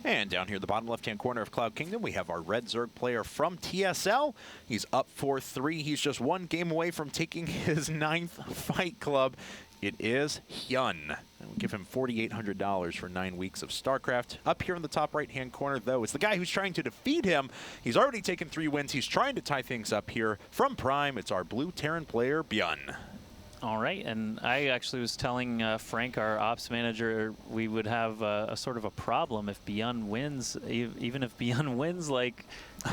And down here in the bottom left-hand corner of Cloud Kingdom, we have our red Zerg player from TSL. He's up 4-3. He's just one game away from taking his 9th Fight Club. It is HyuN. And we'll give him $4,800 for 9 weeks of StarCraft. Up here in the top right-hand corner, though, is the guy who's trying to defeat him. He's already taken 3 wins. He's trying to tie things up here. From Prime, it's our blue Terran player, Byun. All right, and I actually was telling Frank, our ops manager, we would have a sort of a problem if Byun wins. Even if Byun wins, like,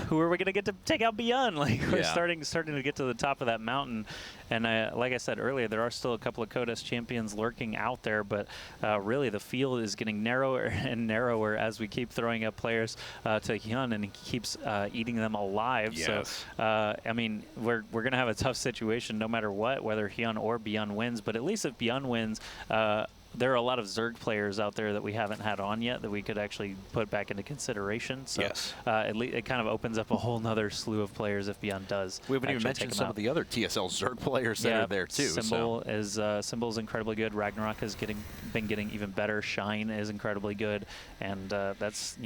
who are we going to get to take out Byun? Like, we're starting to get to the top of that mountain. And like I said earlier, there are still a couple of Codes champions lurking out there, but really the field is getting narrower and narrower as we keep throwing up players to HyuN, and he keeps eating them alive. Yes. So, I mean, we're going to have a tough situation no matter what, whether HyuN or Byun wins. But at least if Byun wins, there are a lot of Zerg players out there that we haven't had on yet that we could actually put back into consideration. So it kind of opens up a whole nother slew of players if Byun does. We haven't even mentioned some of the other TSL Zerg players that are there too. Symbol's incredibly good. Ragnarok has been getting even better. Shine is incredibly good, and that's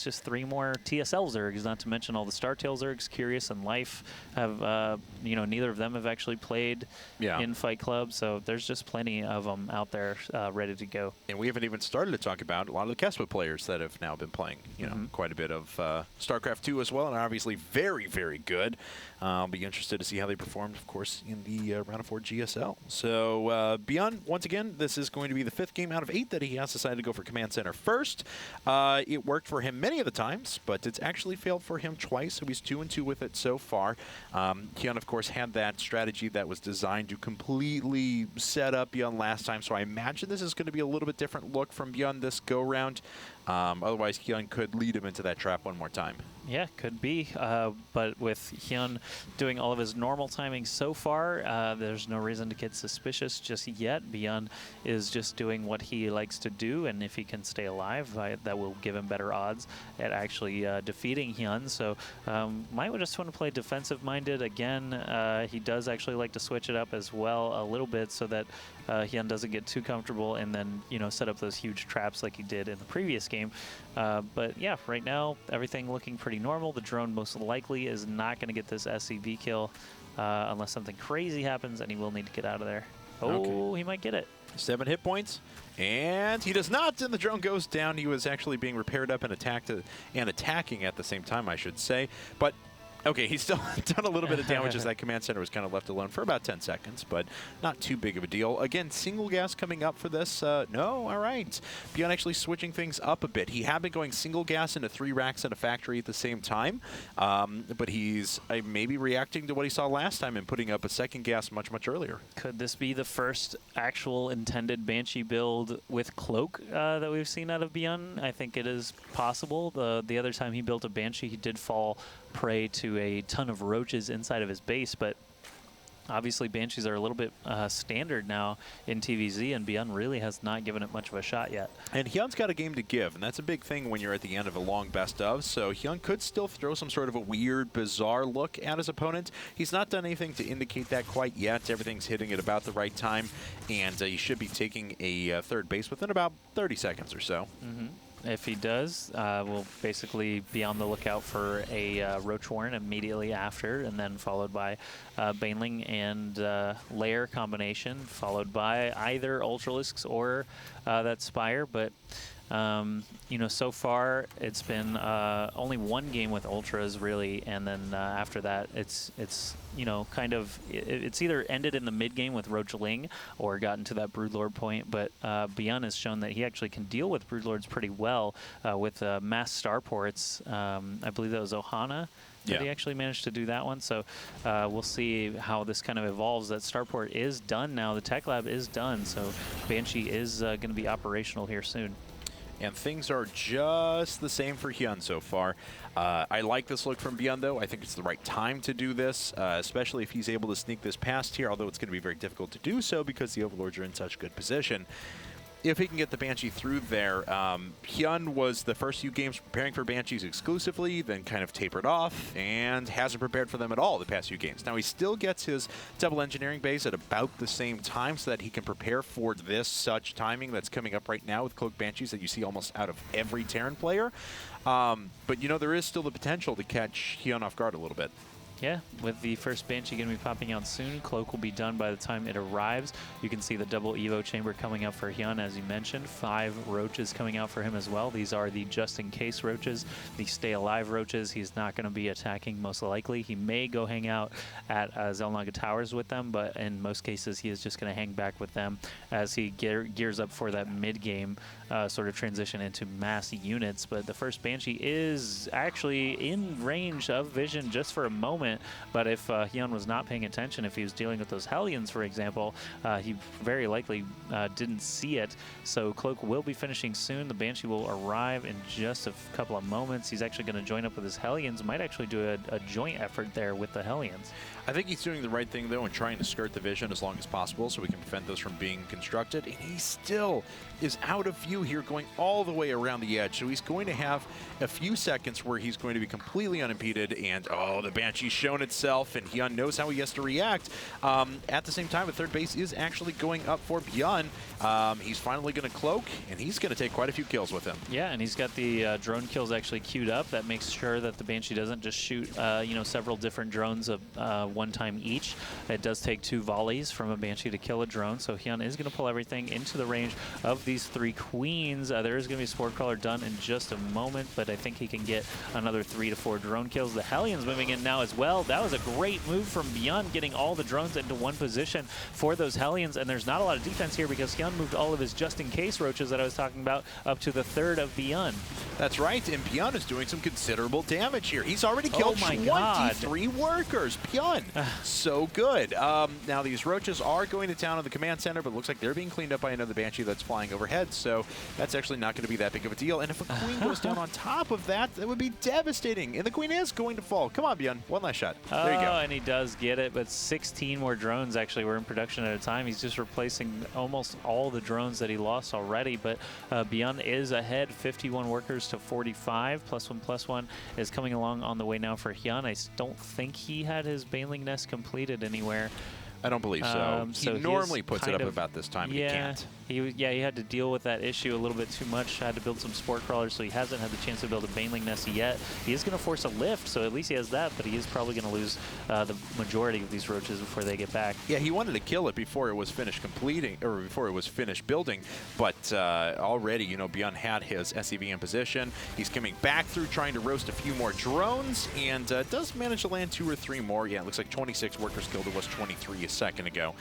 just 3 more TSL Zergs. Not to mention all the Startail Zergs. Curious and Life have neither of them have actually played in Fight Club, so there's just plenty of them out there. Ready to go. And we haven't even started to talk about a lot of the Kespa players that have now been playing, quite a bit of StarCraft 2 as well, and are obviously very, very good. I'll be interested to see how they performed, of course, in the round of 4 GSL. So Byun, once again, this is going to be the 5th game out of 8 that he has decided to go for Command Center first. It worked for him many of the times, but it's actually failed for him twice, so he's 2-2 with it so far. HyuN, of course, had that strategy that was designed to completely set up Byun last time, so I imagine this is going to be a little bit different look from Byun this go-round. Otherwise, HyuN could lead him into that trap one more time. Yeah, could be. But with HyuN doing all of his normal timing so far, there's no reason to get suspicious just yet. Byun is just doing what he likes to do, and if he can stay alive, that will give him better odds at actually defeating HyuN. So might just want to play defensive-minded. Again, he does actually like to switch it up as well a little bit so that HyuN doesn't get too comfortable and then, set up those huge traps like he did in the previous game. But yeah, right now, everything looking pretty normal. The drone most likely is not going to get this SCV kill unless something crazy happens, and he will need to get out of there. Oh, he might get it. 7 hit points, and he does not, and the drone goes down. He was actually being repaired up and attacking at the same time, I should say. But okay, he's still done a little bit of damage as that command center was kind of left alone for about 10 seconds, but not too big of a deal. Again, single gas coming up for this. No, all right. Byun actually switching things up a bit. He had been going single gas into 3 racks in a factory at the same time, but he's maybe reacting to what he saw last time and putting up a second gas much, much earlier. Could this be the first actual intended Banshee build with Cloak that we've seen out of Byun? I think it is possible. The other time he built a Banshee, he did fall prey to a ton of roaches inside of his base, but obviously Banshees are a little bit standard now in TVZ, and Byun really has not given it much of a shot yet. And HyuN's got a game to give, and that's a big thing when you're at the end of a long best of, so HyuN could still throw some sort of a weird, bizarre look at his opponent. He's not done anything to indicate that quite yet. Everything's hitting at about the right time, and he should be taking a third base within about 30 seconds or so. If he does, we'll basically be on the lookout for a Roach Warren immediately after, and then followed by Baneling and Lair combination, followed by either Ultralisks or that Spire. But so far it's been only 1 game with Ultras really, and then after that it's either ended in the mid game with Roach Ling or gotten to that Broodlord point. But Byun has shown that he actually can deal with Broodlords pretty well with mass starports. I believe that was Ohana. Did he actually manage to do that one? So we'll see how this kind of evolves. That starport is done now. The tech lab is done. So Banshee is going to be operational here soon. And things are just the same for HyuN so far. I like this look from Byun, though. I think it's the right time to do this, especially if he's able to sneak this past here, although it's going to be very difficult to do so because the Overlords are in such good position. if he can get the Banshee through there. HyuN was the first few games preparing for Banshees exclusively, then kind of tapered off and hasn't prepared for them at all the past few games. Now he still gets his double engineering base at about the same time so that he can prepare for this such timing that's coming up right now with Cloak Banshees that you see almost out of every Terran player. But, you know, there is still the potential to catch HyuN off guard a little bit. Yeah, with the first Banshee going to be popping out soon. Cloak will be done by the time it arrives. You can see the double Evo chamber coming up for HyuN, as you mentioned. 5 roaches coming out for him as well. These are the just-in-case roaches, the stay-alive roaches. He's not going to be attacking, most likely. He may go hang out at Xel'Naga Towers with them, but in most cases, he is just going to hang back with them as he gears up for that mid-game sort of transition into mass units. But the first Banshee is actually in range of vision just for a moment. But if HyuN was not paying attention, if he was dealing with those Hellions, for example, he very likely didn't see it. So Cloak will be finishing soon. The Banshee will arrive in just a couple of moments. He's actually going to join up with his Hellions. Might actually do a joint effort there with the Hellions. I think he's doing the right thing, though, and trying to skirt the vision as long as possible so we can prevent those from being constructed. And he still is out of view here, going all the way around the edge. So he's going to have a few seconds where he's going to be completely unimpeded. And, oh, the Banshee's shown itself, and HyuN knows how he has to react. At the same time, the third base is actually going up for Byun. He's finally going to cloak, and he's going to take quite a few kills with him. Yeah, and he's got the drone kills actually queued up. That makes sure that the Banshee doesn't just shoot, you know, several different drones one time each. It does take 2 volleys from a Banshee to kill a drone, so HyuN is going to pull everything into the range of these 3 queens. There is going to be a Spore Crawler done in just a moment, but I think he can get another 3 to 4 drone kills. The Hellions moving in now as well. That was a great move from Byun, getting all the drones into one position for those Hellions, and there's not a lot of defense here because HyuN moved all of his just-in-case roaches that I was talking about up to the 3rd of Byun. That's right, and Byun is doing some considerable damage here. He's already killed 23 workers. Byun, so good. Now these roaches are going to town on the command center, but it looks like they're being cleaned up by another Banshee that's flying overhead, so that's actually not going to be that big of a deal. And if a queen goes down on top of that, that would be devastating. And the queen is going to fall. Come on, Byun, one last shot. There you go. And he does get it, but 16 more drones actually were in production at a time. He's just replacing almost all the drones that he lost already, but Byun is ahead, 51 workers to 45. +1/+1 is coming along on the way now for HyuN. I don't think he had his Baneling Nest completed anywhere. I don't believe so. He normally puts it up about this time, and he can't. He had to deal with that issue a little bit too much. Had to build some Spore Crawlers, so he hasn't had the chance to build a Baneling Nest yet. He is going to force a lift, so at least he has that, but he is probably going to lose the majority of these roaches before they get back. Yeah, he wanted to kill it before it was finished completing, or before it was finished building, but already, you know, Byun had his SCV in position. He's coming back through, trying to roast a few more drones, and does manage to land 2 or 3 more. Yeah, it looks like 26 workers killed. It was 23 a second ago.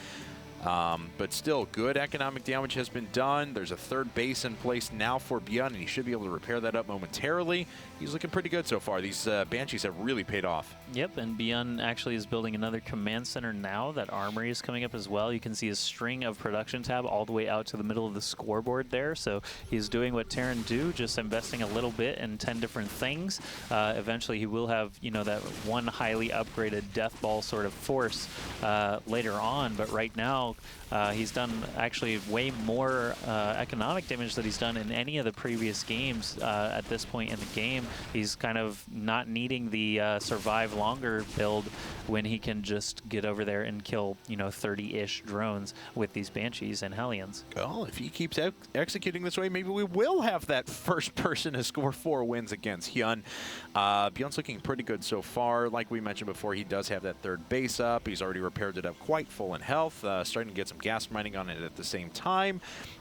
But still, good economic damage has been done. There's a 3rd base in place now for Byun, and he should be able to repair that up momentarily. He's looking pretty good so far. These Banshees have really paid off. Yep, and Byun actually is building another command center now. That armory is coming up as well. You can see a string of production tab all the way out to the middle of the scoreboard there. So he's doing what Terran do, just investing a little bit in 10 different things. Eventually, he will have, you know, that one highly upgraded Death Ball sort of force later on. But right now, he's done actually way more economic damage than he's done in any of the previous games at this point in the game. He's kind of not needing the survive longer build when he can just get over there and kill, you know, 30-ish drones with these Banshees and Hellions. Well, if he keeps executing this way, maybe we will have that first person to score 4 wins against HyuN. Byun's looking pretty good so far. Like we mentioned before, he does have that 3rd base up. He's already repaired it up quite full in health, starting to get some gas mining on it at the same time.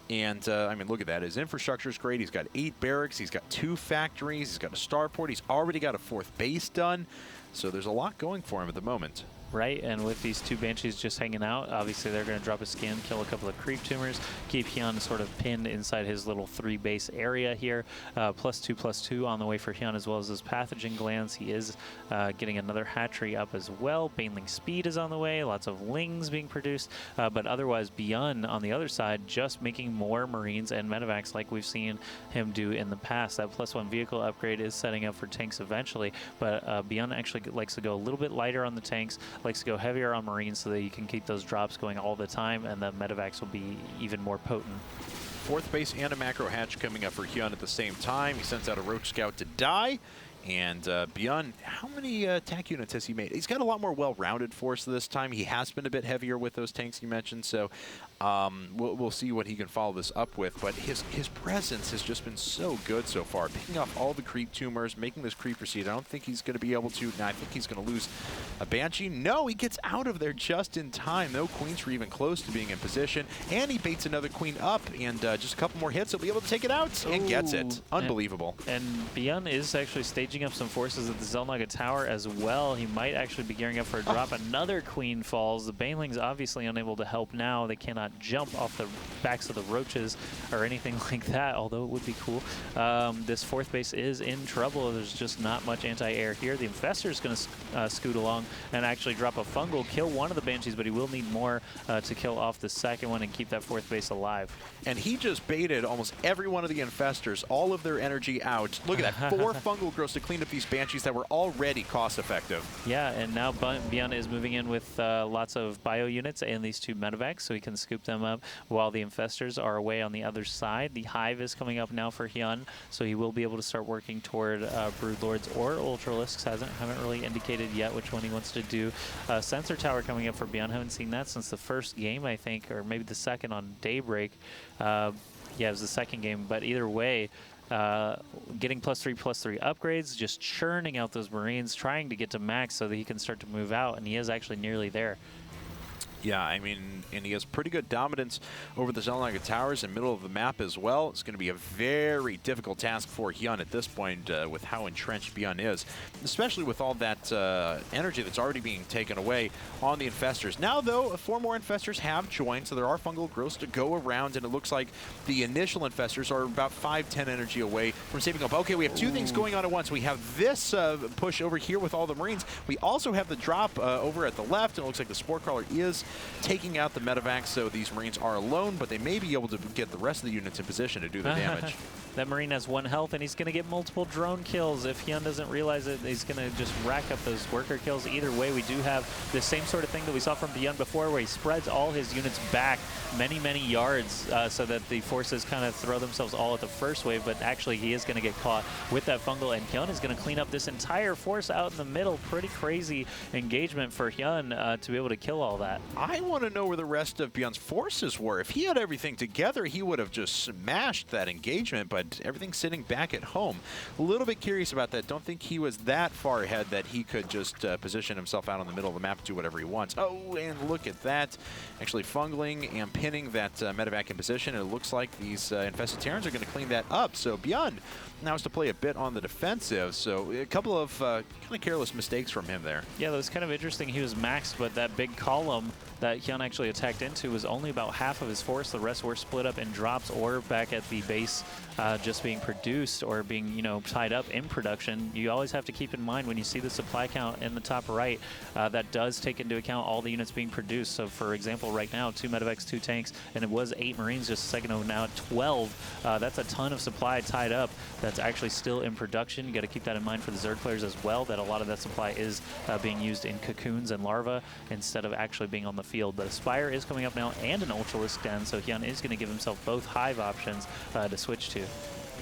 And, I mean, look at that. His infrastructure is great. He's got 8 barracks. He's got 2 factories. He's got a starport. He's already got a 4th base done. So there's a lot going for him at the moment. Right, and with these 2 Banshees just hanging out, obviously they're going to drop a skin, kill a couple of creep tumors, keep HyuN sort of pinned inside his little 3-base area here. +2/+2 on the way for HyuN, as well as his pathogen glands. He is getting another hatchery up as well. Baneling speed is on the way, lots of lings being produced, but otherwise Byun on the other side just making more Marines and medevacs like we've seen him do in the past. That +1 vehicle upgrade is setting up for tanks eventually, but Byun actually likes to go a little bit lighter on the tanks, likes to go heavier on Marines so that you can keep those drops going all the time, and the medevacs will be even more potent. Fourth base and a macro hatch coming up for HyuN at the same time. He sends out a Roach Scout to die. And Byun, how many attack units has he made? He's got a lot more well-rounded force this time. He has been a bit heavier with those tanks you mentioned, so we'll see what he can follow this up with. But his presence has just been so good so far, picking off all the creep tumors, making this creep proceed. I don't think he's going to be able to. Now, I think he's going to lose a Banshee. No, he gets out of there just in time. No Queens were even close to being in position. And he baits another Queen up, and just a couple more hits, he'll be able to take it out and gets it. Unbelievable. And Byun is actually staging up some forces at the Xel'Naga Tower as well. He might actually be gearing up for a drop. Another Queen falls. The Banelings obviously unable to help now. They cannot jump off the backs of the Roaches or anything like that, although it would be cool. This fourth base is in trouble. There's just not much anti-air here. The Infestor is going to scoot along and actually drop a Fungal, kill one of the Banshees, but he will need more to kill off the second one and keep that fourth base alive. And he just baited almost every one of the Infestors, all of their energy out. Look at that, 4 Fungal Growths to clean up these Banshees that were already cost-effective. Yeah, and now Byun is moving in with lots of bio units and these 2 medevacs, so he can scoop them up while the Infestors are away on the other side. The Hive is coming up now for HyuN, so he will be able to start working toward Broodlords or Ultralisks. Haven't really indicated yet which one he wants to do. Sensor Tower coming up for Byun. Haven't seen that since the first game, I think, or maybe the second on Daybreak. Yeah, it was the second game, but either way, getting +3/+3 upgrades, just churning out those Marines, trying to get to max so that he can start to move out, and he is actually nearly there. Yeah, I mean, and he has pretty good dominance over the Xel'Naga Towers in the middle of the map as well. It's going to be a very difficult task for HyuN at this point with how entrenched Byun is, especially with all that energy that's already being taken away on the Infestors. Now, though, 4 more Infestors have joined, so there are Fungal Growths to go around, and it looks like the initial Infestors are about 5-10 energy away from saving up. Okay, we have 2 things going on at once. We have this push over here with all the Marines. We also have the drop over at the left, and it looks like the Spore Crawler is taking out the medevacs, so these Marines are alone, but they may be able to get the rest of the units in position to do the damage. That Marine has 1 health, and he's going to get multiple drone kills. If HyuN doesn't realize it, he's going to just rack up those worker kills. Either way, we do have the same sort of thing that we saw from Byun before, where he spreads all his units back many, many yards so that the forces kind of throw themselves all at the first wave, but actually he is going to get caught with that Fungal, and HyuN is going to clean up this entire force out in the middle. Pretty crazy engagement for HyuN to be able to kill all that. I want to know where the rest of Byun's forces were. If he had everything together, he would have just smashed that engagement, but everything's sitting back at home. A little bit curious about that. Don't think he was that far ahead that he could just position himself out in the middle of the map, do whatever he wants. Oh, and look at that. Actually fungling and pinning that medevac in position. It looks like these infested Terrans are going to clean that up. So Byun now has to play a bit on the defensive. So a couple of kind of careless mistakes from him there. Yeah, that was kind of interesting. He was maxed, but that big column that HyuN actually attacked into was only about half of his force. The rest were split up in drops or back at the base just being produced or being, tied up in production. You always have to keep in mind when you see the supply count in the top right, that does take into account all the units being produced. So for example, right now, 2 medevacs, 2 tanks, and it was 8 Marines just a second ago, now 12. That's a ton of supply tied up that's actually still in production. You got to keep that in mind for the Zerg players as well, that a lot of that supply is being used in cocoons and larvae instead of actually being on the field. But a Spire is coming up now and an Ultralisk Den, so HyuN is going to give himself both Hive options to switch to.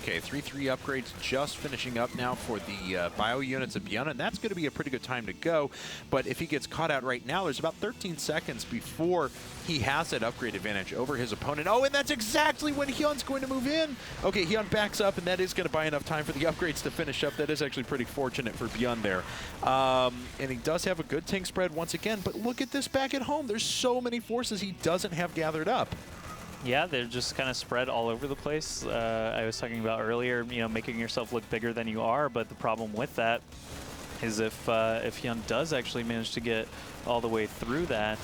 Okay, 3-3 upgrades just finishing up now for the bio units of Byun, and that's going to be a pretty good time to go. But if he gets caught out right now, there's about 13 seconds before he has that upgrade advantage over his opponent. Oh, and that's exactly when HyuN's going to move in. Okay, HyuN backs up, and that is going to buy enough time for the upgrades to finish up. That is actually pretty fortunate for Byun there. And he does have a good tank spread once again, but look at this back at home. There's so many forces he doesn't have gathered up. Yeah, they're just kind of spread all over the place. I was talking about earlier, making yourself look bigger than you are, but the problem with that is if HyuN does actually manage to get all the way through that,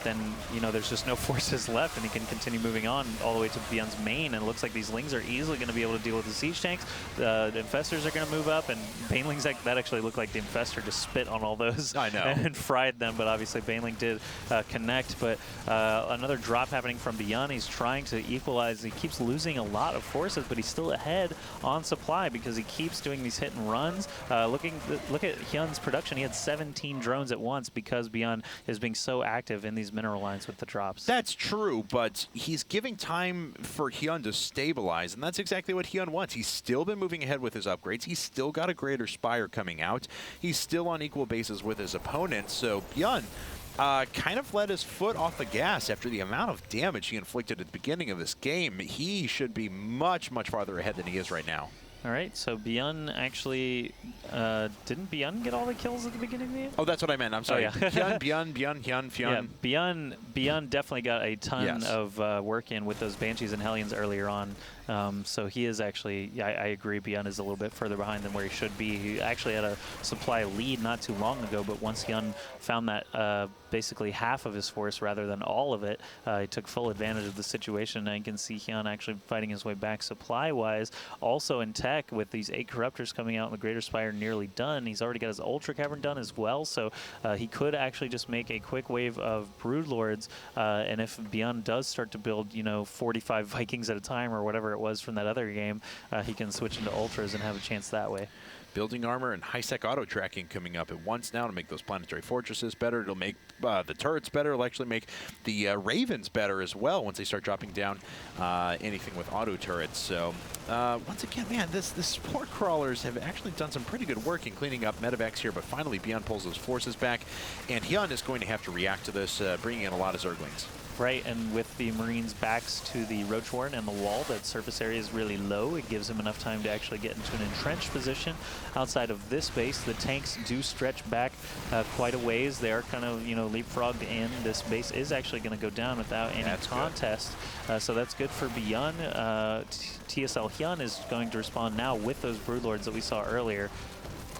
then there's just no forces left, and he can continue moving on all the way to Byun's main. And it looks like these Lings are easily going to be able to deal with the siege tanks. The Infestors are going to move up, and Banelings, that actually looked like the Infestor just spit on all those I know. and fried them, but obviously Baneling did connect. But another drop happening from Byun. He's trying to equalize. He keeps losing a lot of forces, but he's still ahead on supply because he keeps doing these hit and runs. Look at HyuN's production. He had 17 drones at once because Byun is being so active in these mineral lines with the drops. That's true, but he's giving time for HyuN to stabilize, and that's exactly what HyuN wants. He's still been moving ahead with his upgrades. He's still got a greater Spire coming out. He's still on equal basis with his opponent, so Byun kind of let his foot off the gas after the amount of damage he inflicted at the beginning of this game. He should be much, much farther ahead than he is right now. All right, so Byun actually, didn't Byun get all the kills at the beginning of the game? Oh, that's what I meant. I'm sorry. Oh, yeah. Byun, HyuN. Yeah, Byun definitely got a ton of work in with those Banshees and Hellions earlier on. So he is actually, I agree, Byun is a little bit further behind than where he should be. He actually had a supply lead not too long ago, but once HyuN found that basically half of his force rather than all of it, he took full advantage of the situation. And you can see HyuN actually fighting his way back supply-wise. Also in tech, with these 8 Corruptors coming out and the Greater Spire nearly done, he's already got his Ultra Cavern done as well, so he could actually just make a quick wave of Broodlords, and if Byun does start to build, 45 Vikings at a time or whatever it was from that other game, he can switch into Ultras and have a chance that way. Building armor and high-sec auto-tracking coming up at once now to make those planetary fortresses better. It'll make the turrets better. It'll actually make the Ravens better as well once they start dropping down anything with auto turrets. So once again, man, the support crawlers have actually done some pretty good work in cleaning up medevacs here, but finally Byun pulls those forces back, and HyuN is going to have to react to this, bringing in a lot of Zerglings. Right, and with the Marines' backs to the Roach Warren and the wall, that surface area is really low. It gives him enough time to actually get into an entrenched position. Outside of this base, the tanks do stretch back quite a ways. They are kind of, leapfrogged in. This base is actually going to go down without any contest. So that's good for Byun. TSL HyuN is going to respond now with those Broodlords that we saw earlier.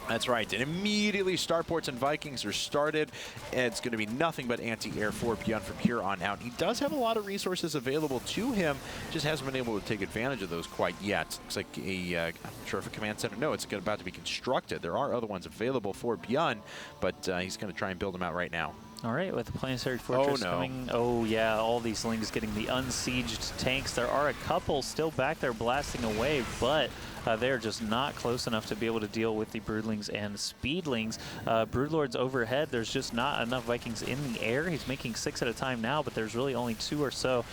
That's right, and immediately Starports and Vikings are started. It's going to be nothing but anti-air for Byun from here on out. He does have a lot of resources available to him, just hasn't been able to take advantage of those quite yet. Looks like I'm not sure if a command center, no, it's about to be constructed. There are other ones available for Byun, but he's going to try and build them out right now. All right, with the Planetary Fortress coming. Oh, yeah, all these Lings getting the unsieged tanks. There are a couple still back there blasting away, but they're just not close enough to be able to deal with the Broodlings and Speedlings. Broodlords overhead, there's just not enough Vikings in the air. He's making 6 at a time now, but there's really only 2 or so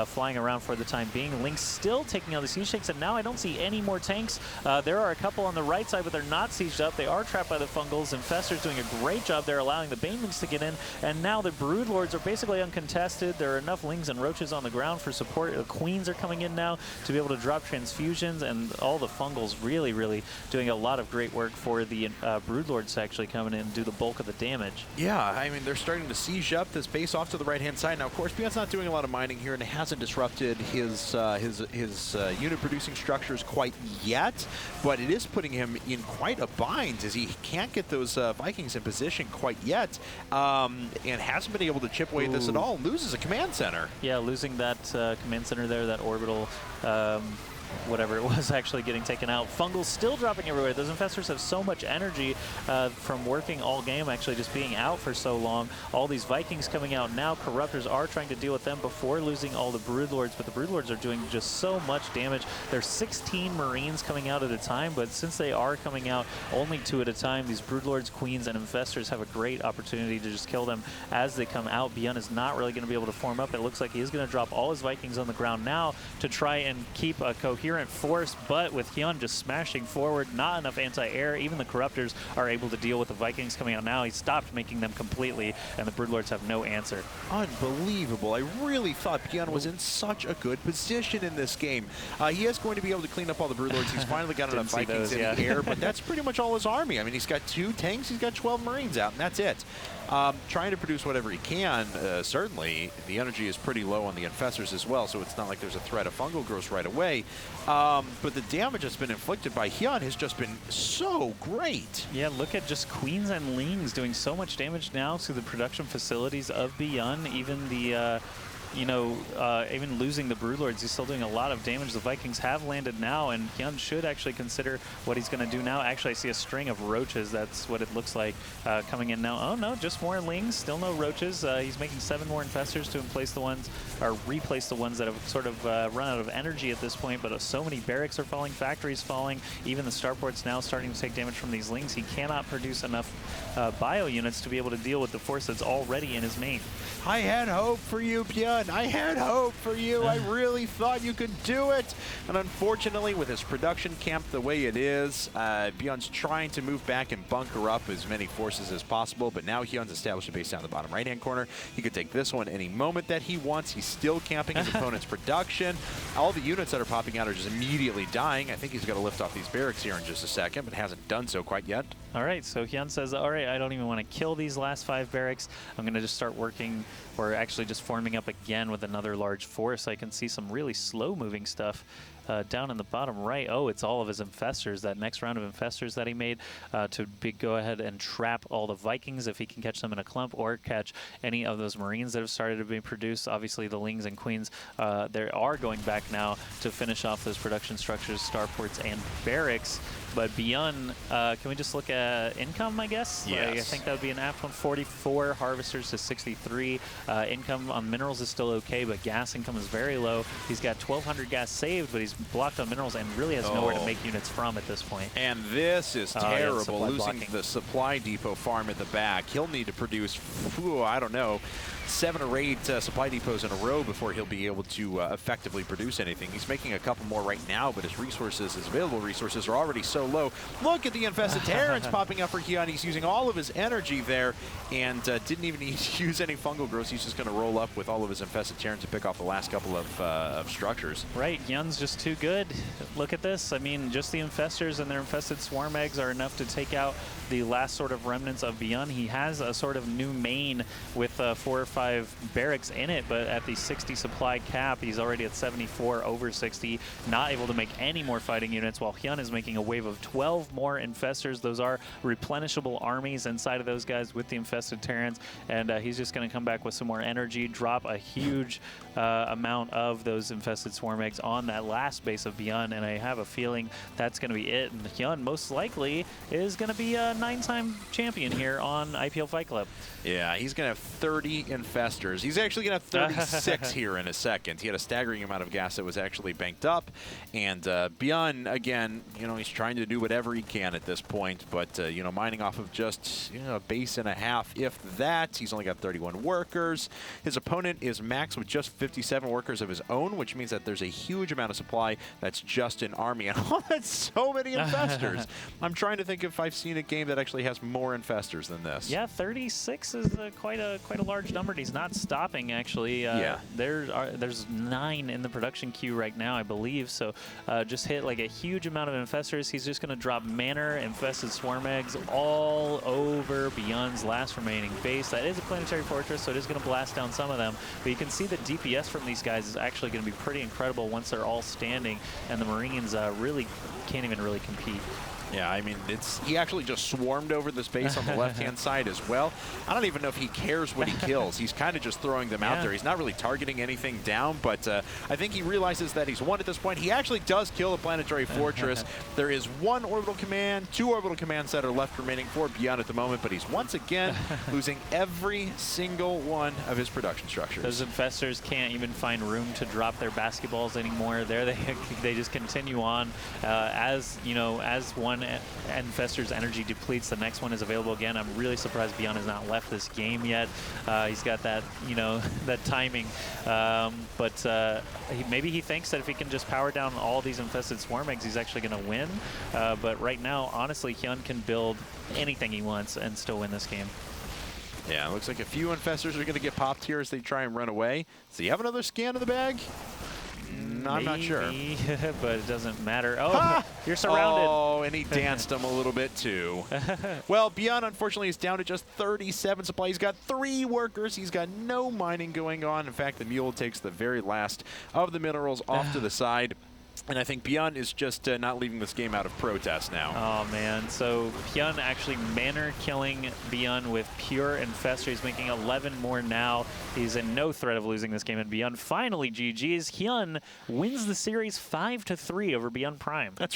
flying around for the time being. Lings still taking out the siege tanks, and now I don't see any more tanks. There are a couple on the right side, but they're not sieged up. They are trapped by the Fungals. Infestors doing a great job there, allowing the Banelings to get in, and now the Broodlords are basically uncontested. There are enough Lings and Roaches on the ground for support. The Queens are coming in now to be able to drop transfusions, and all the Fungals really, really doing a lot of great work for the Broodlords to actually come in and do the bulk of the damage. Yeah, I mean, they're starting to siege up this base off to the right-hand side. Now, of course, Byun's not doing a lot of mining here, and it hasn't disrupted his unit-producing structures quite yet, but it is putting him in quite a bind as he can't get those Vikings in position quite yet, and hasn't been able to chip away at this at all. Loses a command center. Yeah, losing that command center there, that orbital whatever it was actually getting taken out. Fungals still dropping everywhere. Those Infestors have so much energy from working all game, actually just being out for so long. All these Vikings coming out now. Corruptors are trying to deal with them before losing all the Broodlords, but the Broodlords are doing just so much damage. There's 16 Marines coming out at a time, but since they are coming out only 2 at a time, these Broodlords, Queens, and Infestors have a great opportunity to just kill them as they come out. Byun is not really going to be able to form up. It looks like he is going to drop all his Vikings on the ground now to try and keep a coherent force, but with HyuN just smashing forward, not enough anti-air. Even the Corruptors are able to deal with the Vikings coming out now. He stopped making them completely, and the Broodlords have no answer. Unbelievable. I really thought Byun was in such a good position in this game. He is going to be able to clean up all the Broodlords. He's finally got enough Vikings in the air, but that's pretty much all his army. I mean, he's got 2 tanks, he's got 12 Marines out, and that's it. Trying to produce whatever he can, certainly. The energy is pretty low on the Infestors as well, so it's not like there's a threat of fungal growth right away. But the damage that's been inflicted by HyuN has just been so great. Yeah, look at just Queens and Lings doing so much damage now to the production facilities of Byun. Even the even losing the Broodlords, he's still doing a lot of damage. The Vikings have landed now, and HyuN should actually consider what he's going to do now. Actually, I see a string of roaches. That's what it looks like coming in now. Oh, no, just more Lings. Still no roaches. He's making 7 more infestors to replace the ones that have sort of run out of energy at this point. But so many barracks are falling, factories falling. Even the starport's now starting to take damage from these Lings. He cannot produce enough bio units to be able to deal with the force that's already in his main. I had hope for you, Byun. I had hope for you. I really thought you could do it. And unfortunately, with his production camp the way it is, Byun's trying to move back and bunker up as many forces as possible. But now HyuN's established a base down the bottom right-hand corner. He could take this one any moment that he wants. He's still camping his opponent's production. All the units that are popping out are just immediately dying. I think he's got to lift off these barracks here in just a second, but hasn't done so quite yet. All right, so HyuN says, all right, I don't even want to kill these last 5 barracks. I'm going to just start working, or actually just forming up again with another large force. I can see some really slow-moving stuff down in the bottom right. Oh, it's all of his infestors, that next round of infestors that he made to go ahead and trap all the Vikings if he can catch them in a clump, or catch any of those Marines that have started to be produced. Obviously, the Lings and Queens, they are going back now to finish off those production structures, starports, and barracks. But Byun, can we just look at income, I guess? Yes. I think that would be an apt one. 44, harvesters to 63. Income on minerals is still okay, but gas income is very low. He's got 1,200 gas saved, but he's blocked on minerals and really has nowhere to make units from at this point. And this is terrible, yeah, losing the supply depot farm at the back. He'll need to produce, I don't know, 7 or 8 supply depots in a row before he'll be able to effectively produce anything. He's making a couple more right now, but his resources, his available resources, are already so low. Look at the infested Terrans popping up for HyuN. He's using all of his energy there and didn't even need to use any fungal growth. He's just going to roll up with all of his infested Terrans to pick off the last couple of structures. Right, HyuN's just too good. Look at this. I mean, just the infestors and their infested swarm eggs are enough to take out the last sort of remnants of Byun. He has a sort of new main with 4 or 5 barracks in it, but at the 60 supply cap, he's already at 74, over 60, not able to make any more fighting units, while HyuN is making a wave of 12 more infestors. Those are replenishable armies inside of those guys with the infested Terrans, and he's just going to come back with some more energy, drop a huge amount of those infested swarm eggs on that last base of Byun, and I have a feeling that's going to be it. And HyuN most likely is going to be a 9-time champion here on IPL Fight Club. Yeah, he's going to have 30 infestors. He's actually going to have 36 here in a second. He had a staggering amount of gas that was actually banked up. And Byun, again, he's trying to do whatever he can at this point. But, mining off of just a base and a half, if that. He's only got 31 workers. His opponent is maxed with just 57 workers of his own, which means that there's a huge amount of supply that's just an army. And that's so many infestors. I'm trying to think if I've seen a game that actually has more infestors than this. Yeah, 36 is quite a large number. And he's not stopping, actually. Yeah. There's 9 in the production queue right now, I believe. So just hit like a huge amount of infestors. He's just going to drop manor, infested swarm eggs all over Byun's last remaining base. That is a planetary fortress, so it is going to blast down some of them. But you can see the DPS from these guys is actually going to be pretty incredible once they're all standing, and the Marines really can't even really compete. Yeah, I mean, he actually just swarmed over the space on the left-hand side as well. I don't even know if he cares what he kills. He's kind of just throwing them out there. He's not really targeting anything down, but I think he realizes that he's won at this point. He actually does kill a planetary fortress. There is 1 orbital command, 2 orbital commands that are left remaining for Byun at the moment, but he's once again losing every single one of his production structures. Those infestors can't even find room to drop their basketballs anymore. There they just continue on. As one infestor's energy depletes, the next one is available again. I'm really surprised Byun has not left this game yet. He's got that, that timing. But maybe he thinks that if he can just power down all these infested swarm eggs, he's actually going to win. But right now, honestly, HyuN can build anything he wants and still win this game. Yeah, it looks like a few infestors are going to get popped here as they try and run away. Does he have another scan in the bag? I'm not sure. But it doesn't matter. Oh, you're surrounded. Oh, and he danced him a little bit too. Well, Byun, unfortunately, is down to just 37 supply. He's got 3 workers. He's got no mining going on. In fact, the mule takes the very last of the minerals off to the side. And I think Byun is just not leaving this game out of protest now. Oh, man. So HyuN actually manner killing Byun with Pure and Fester. He's making 11 more now. He's in no threat of losing this game. And Byun finally GG's. HyuN wins the series 5-3 over Byun Prime. That's